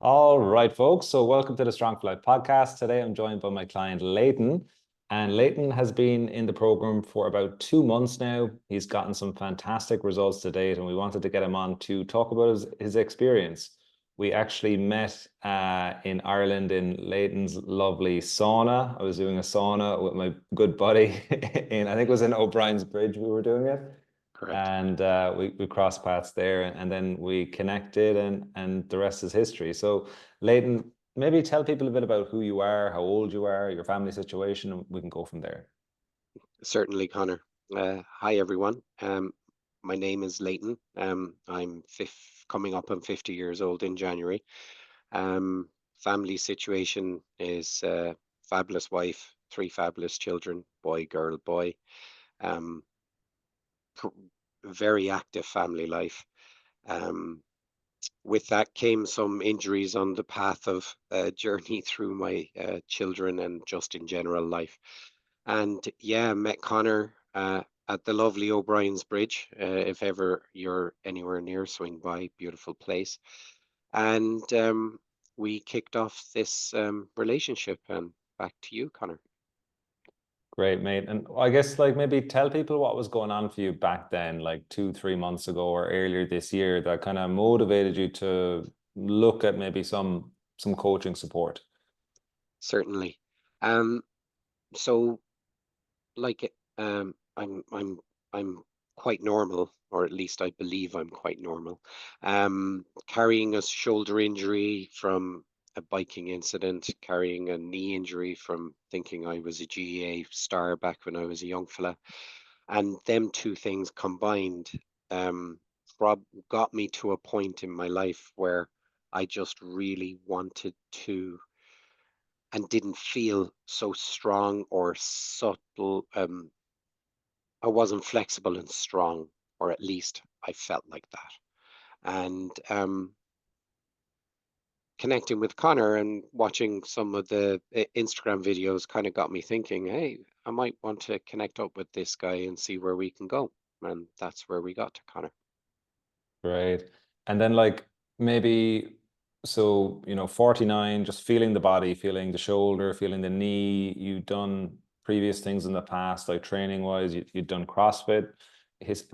All right, folks. So, welcome to the Strong for Life podcast. Today, I'm joined by my client, Leighton. And Leighton has been in the program for about 2 months now. He's gotten some fantastic results to date, and we wanted to get him on to talk about his experience. We actually met in Ireland in Leighton's lovely sauna. I was doing a sauna with my good buddy I think it was in O'Brien's Bridge we were doing it, Correct. and we crossed paths there, and then we connected, and the rest is history. So, Leighton, maybe tell people a bit about who you are, how old you are, your family situation, and we can go from there. Certainly, Connor. Hi, everyone. My name is Leighton. I'm coming up on 50 years old in January. Family situation is fabulous wife, three fabulous children, boy, girl, boy. Um, co- Very active family life. Um, with that came some injuries on the path of journey through my children and just in general life. And yeah, met Connor at the lovely O'Brien's Bridge. If ever you're anywhere near, swing by, beautiful place. And we kicked off this relationship. And back to you, Connor. Great, mate. And I guess like maybe tell people what was going on for you back then, like 2, 3 months ago or earlier this year, that kind of motivated you to look at maybe some coaching support. Certainly. Um, so like I'm quite normal, or at least I believe I'm quite normal. Carrying a shoulder injury from a biking incident, carrying a knee injury from thinking I was a GAA star back when I was a young fella, and them two things combined um, prob got me to a point in my life where I just really wanted to and didn't feel so strong or subtle. I wasn't flexible and strong, or at least I felt like that. And connecting with Connor and watching some of the Instagram videos kind of got me thinking, hey, I might want to connect up with this guy and see where we can go. And that's where we got to Connor. Great. And then like maybe so, 49, just feeling the body, feeling the shoulder, feeling the knee. You've done previous things in the past, like training wise, you'd done CrossFit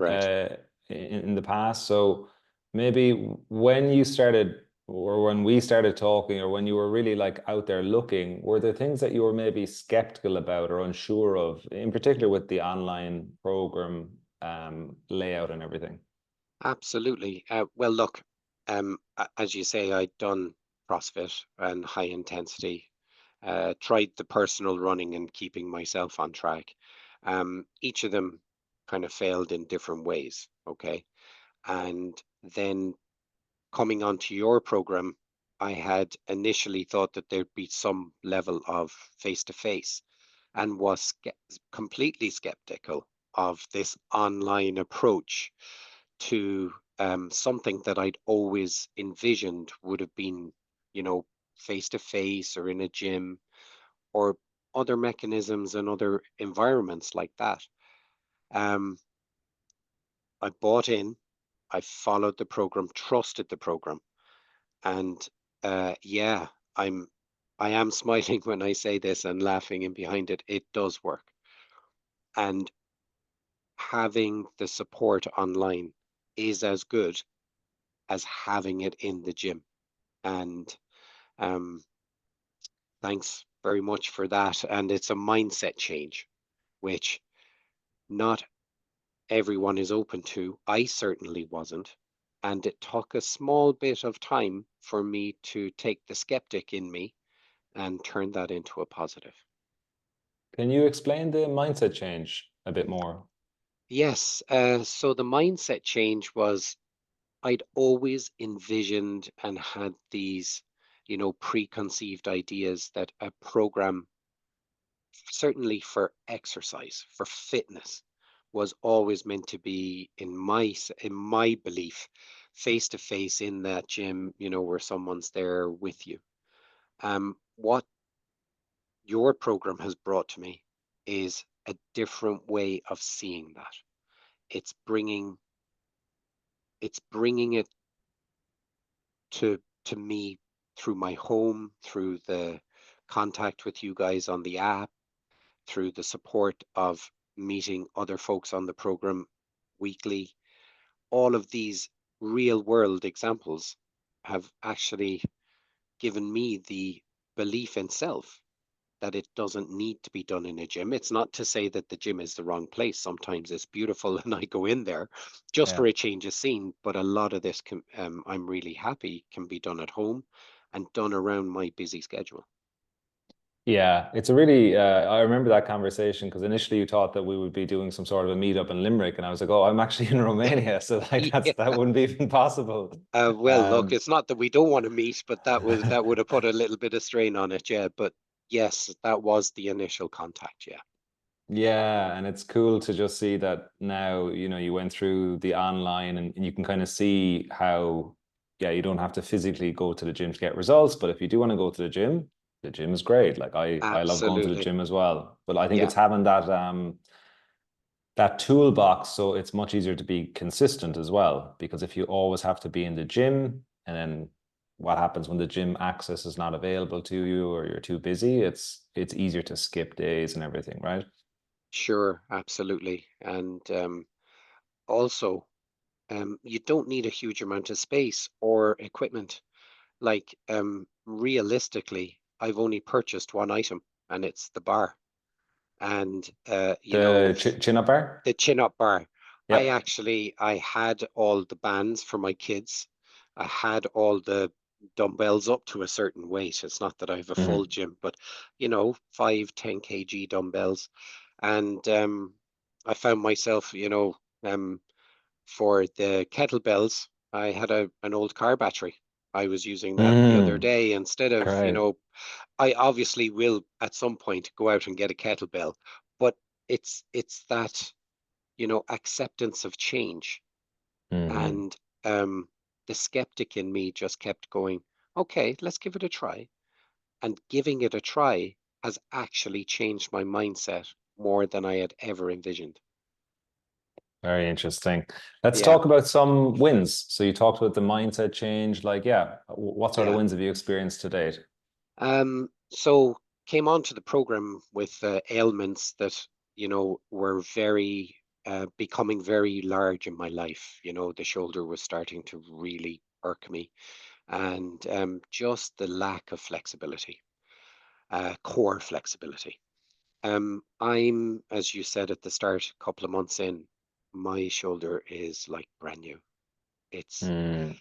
Right. in the past. So maybe when you started or when we started talking or when you were really like out there looking, were there things that you were maybe skeptical about or unsure of, in particular with the online program layout and everything? Absolutely. Well, look, as you say, I'd done CrossFit and high intensity, tried the personal running and keeping myself on track. Each of them kind of failed in different ways. Okay. And then coming onto your program, I had initially thought that there'd be some level of face to face and was completely skeptical of this online approach to something that I'd always envisioned would have been, you know, face to face or in a gym or other mechanisms and other environments like that. Um, I bought in, I followed the program, trusted the program, and yeah, I am smiling when I say this and laughing in behind it. It does work, and having the support online is as good as having it in the gym. And um, thanks very much for that. And it's a mindset change, which not everyone is open to. I certainly wasn't. And it took a small bit of time for me to take the skeptic in me and turn that into a positive. Can you explain the mindset change a bit more? Yes. So the mindset change was I'd always envisioned and had these, preconceived ideas that a program, certainly for exercise, for fitness, was always meant to be in my belief, face to face in that gym, where someone's there with you. What your program has brought to me is a different way of seeing that. It's bringing it's bringing it to me through my home, through the contact with you guys on the app, through the support of meeting other folks on the program weekly. All of these real world examples have actually given me the belief in self that it doesn't need to be done in a gym. It's not to say that the gym is the wrong place. Sometimes it's beautiful and I go in there just Yeah. for a change of scene. But a lot of this can, I'm really happy, can be done at home and done around my busy schedule. Yeah, it's a really, I remember that conversation because initially you thought that we would be doing some sort of a meetup in Limerick, and I was like, oh, I'm actually in Romania, so like Yeah. that wouldn't be even possible. Well, look, Um, it's not that we don't want to meet, but that would have put a little bit of strain on it, yeah. But yes, that was the initial contact, yeah. yeah, and it's cool to just see that now, you went through the online and you can kind of see how, yeah, you don't have to physically go to the gym to get results, but if you do want to go to the gym is great. Like I love going to the Absolutely. gym as well, but I think Yeah, it's having that toolbox, so it's much easier to be consistent as well. Because if you always have to be in the gym, and then what happens when the gym access is not available to you or you're too busy, it's easier to skip days and everything, right? sure, absolutely. And also, you don't need a huge amount of space or equipment. Like, realistically, I've only purchased one item, and it's the bar. And The chin up bar? the chin up bar. Yep. I had all the bands for my kids. I had all the dumbbells up to a certain weight. It's not that I have a full Hmm. gym, but 5, 10 kg dumbbells. And I found myself, for the kettlebells, I had an old car battery. I was using that the other Mm, day instead of, great. I obviously will at some point go out and get a kettlebell, but it's that, acceptance of change. Hmm. And the skeptic in me just kept going, okay, let's give it a try. And giving it a try has actually changed my mindset more than I had ever envisioned. Very interesting. Let's Yeah, talk about some wins. So you talked about the mindset change. Like, yeah, what sort of yeah. wins have you experienced to date? So came onto the program with ailments that, were very becoming very large in my life. The shoulder was starting to really irk me, and just the lack of flexibility, core flexibility. I'm, as you said at the start, a couple of months in, my shoulder is like brand new. It's Mm,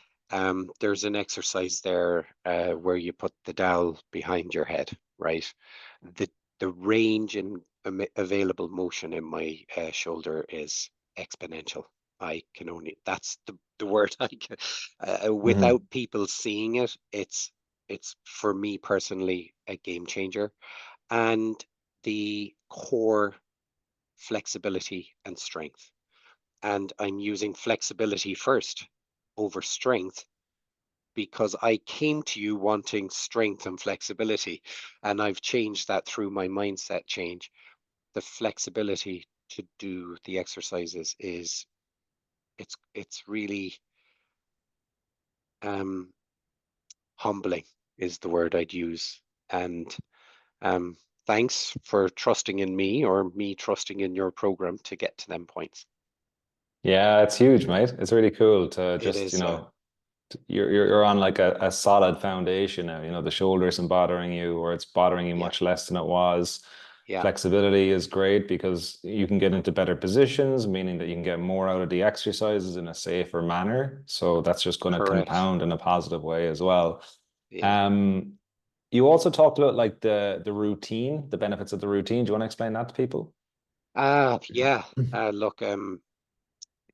there's an exercise there where you put the dowel behind your head, right? The the range and available motion in my shoulder is exponential. I can only that's the word I can without mhm. people seeing it, it's for me personally a game changer. And the core flexibility and strength. And I'm using flexibility first over strength because I came to you wanting strength and flexibility, and I've changed that through my mindset change. The flexibility to do the exercises is it's really um, humbling is the word I'd use. And um, thanks for trusting in me or me trusting in your program to get to them points. Yeah, it's huge, mate. It's really cool to It just, is, yeah, you're on like a solid foundation now. The shoulder isn't bothering you, or it's bothering you yeah, much less than it was. yeah, Flexibility is great because you can get into better positions, meaning that you can get more out of the exercises in a safer manner. So that's just going to correct. compound in a positive way as well. Yeah. Um, you also talked about like the routine, the benefits of the routine. Do you want to explain that to people? Yeah. Look,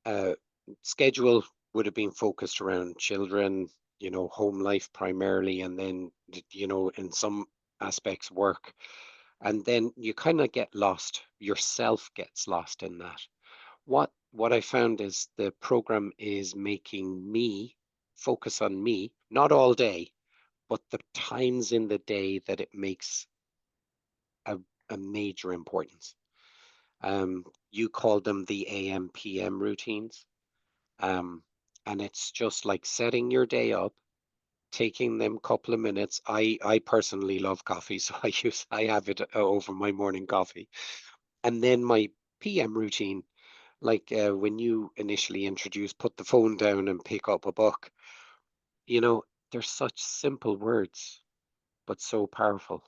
uh, schedule would have been focused around children, home life primarily, and then, in some aspects, work. And then you kind of get lost. Yourself gets lost in that. What I found is the program is making me focus on me, not all day, but the times in the day that it makes a, a major importance. You call them the AM PM routines. Um, and it's just like setting your day up taking them couple of minutes. I personally love coffee, so I have it over my morning coffee. And then my PM routine, like when you initially introduce, put the phone down and pick up a book. You know, they're such simple words, but so powerful.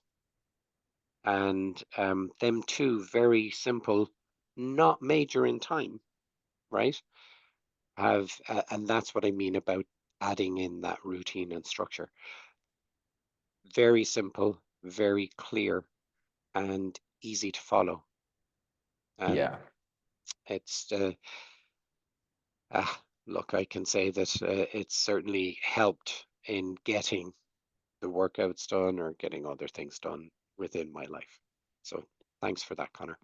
And them too, very simple, not major in time, right? And that's what I mean about adding in that routine and structure. Very simple, very clear, and easy to follow. And Yeah. it's look, I can say that it's certainly helped in getting the workouts done or getting other things done within my life. So thanks for that, Connor.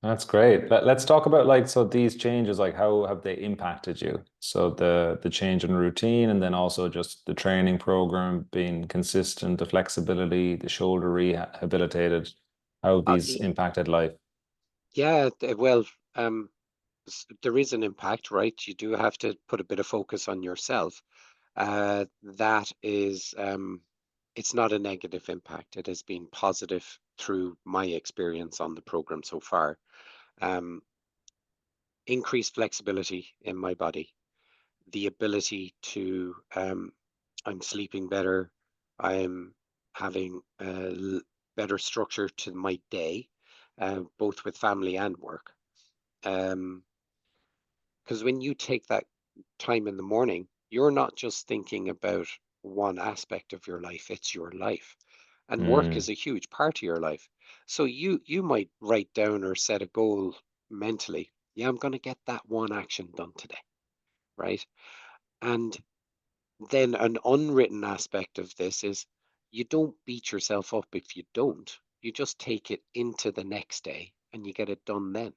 That's great. Let's talk about like so these changes, like how have they impacted you? So the change in routine and then also just the training program being consistent, the flexibility, the shoulder rehabilitated, how have these Y- impacted life? yeah, well, there is an impact, right? You do have to put a bit of focus on yourself. That is, it's not a negative impact. It has been positive through my experience on the program so far. Um, Increased flexibility in my body, the ability to, I'm sleeping better, I'm having better structure to my day, both with family and work. Um, because when you take that time in the morning, you're not just thinking about one aspect of your life, it's your life. And work Mm, is a huge part of your life. So you might write down or set a goal mentally. Yeah, I'm going to get that one action done today, right? And then an unwritten aspect of this is you don't beat yourself up if you don't. You just take it into the next day and you get it done then.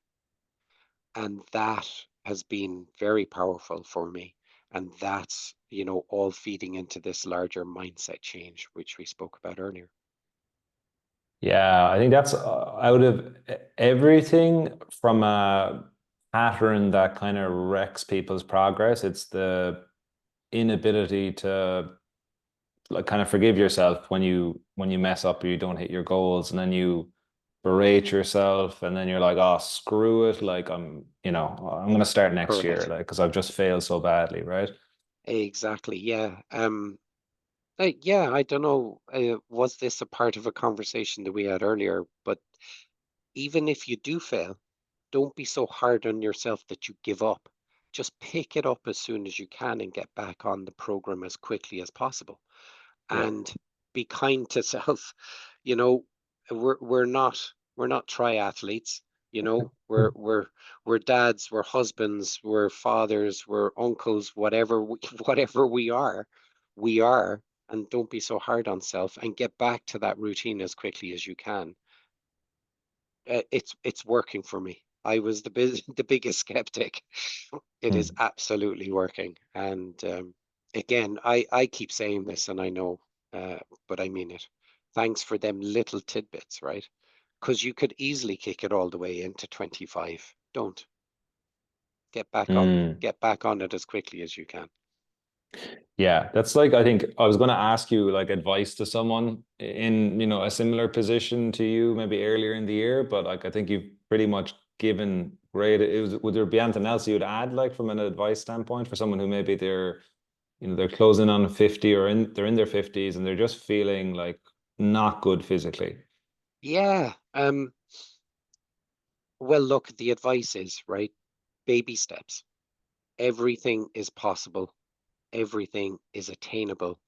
And that has been very powerful for me. And that's, all feeding into this larger mindset change, which we spoke about earlier. yeah, I think that's out of everything from a pattern that kind of wrecks people's progress. It's the inability to like kind of forgive yourself when you mess up or you don't hit your goals, and then you berate yourself, and then you're like, oh, screw it, like I'm gonna start next year, Correct. like because I've just failed so badly, right? Exactly. Yeah. Yeah, I don't know. Was this a part of a conversation that we had earlier? But even if you do fail, don't be so hard on yourself that you give up. Just pick it up as soon as you can and get back on the program as quickly as possible. Yeah. And be kind to self. You know, we're not triathletes. We're dads, we're husbands, we're fathers, we're uncles, whatever whatever we are. And don't be so hard on self and get back to that routine as quickly as you can. It's working for me. I was the biggest skeptic. It is Hmm. absolutely working. And again, I keep saying this, and I know, but I mean it. Thanks for them little tidbits, right? Because you could easily kick it all the way into 25. Don't Mm. get back on it as quickly as you can. Yeah, that's like I think I was going to ask you like advice to someone in, a similar position to you maybe earlier in the year, but like I think you've pretty much given great. Would there be anything else you'd add like from an advice standpoint for someone who maybe they're closing on 50 or they're in their 50s and they're just feeling like not good physically. Yeah. Well, look, the advice is, right? Baby steps. Everything is possible. Everything is attainable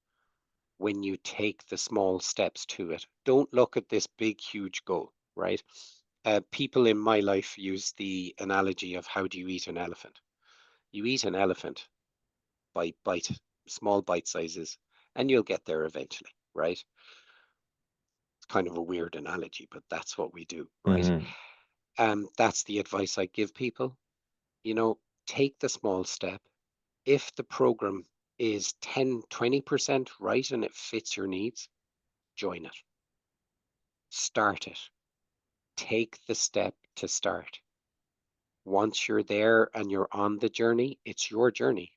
when you take the small steps to it. Don't look at this big, huge goal, right? People in my life use the analogy of how do you eat an elephant? You eat an elephant by bite, small bite sizes, and you'll get there eventually, right? It's kind of a weird analogy, but that's what we do, right? Hmm. That's the advice I give people. You know, take the small step. If the program is 10, 20% right and it fits your needs, join it. Start it. Take the step to start. Once you're there and you're on the journey, it's your journey.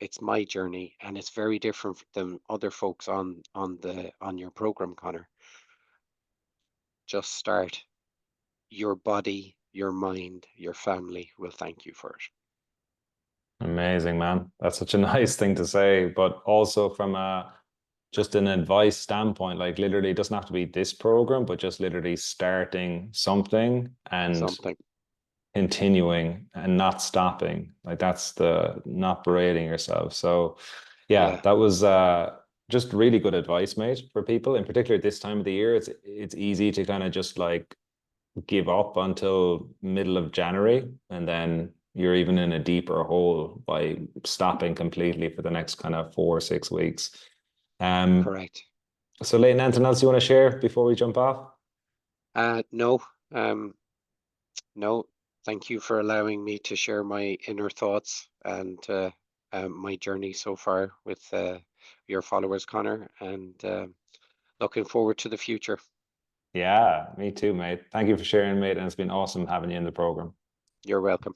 it's my journey, and it's very different than other folks on your program, Connor. Just start. Your body, your mind, your family will thank you for it. Amazing, man. That's such a nice thing to say, but also from a just an advice standpoint, like literally it doesn't have to be this program, but just literally starting something and Something. continuing and not stopping. Like that's the not berating yourself. So yeah, Yeah, that was just really good advice, mate, for people. In particular at this time of the year, it's easy to kind of just like give up until middle of January, and then you're even in a deeper hole by stopping completely for the next kind of 4 or 6 weeks. Um, correct. so Leighton, anything else you want to share before we jump off? No, no. Thank you for allowing me to share my inner thoughts and my journey so far with your followers, Connor, and looking forward to the future. Yeah, me too, mate. Thank you for sharing, mate, and it's been awesome having you in the program. You're welcome.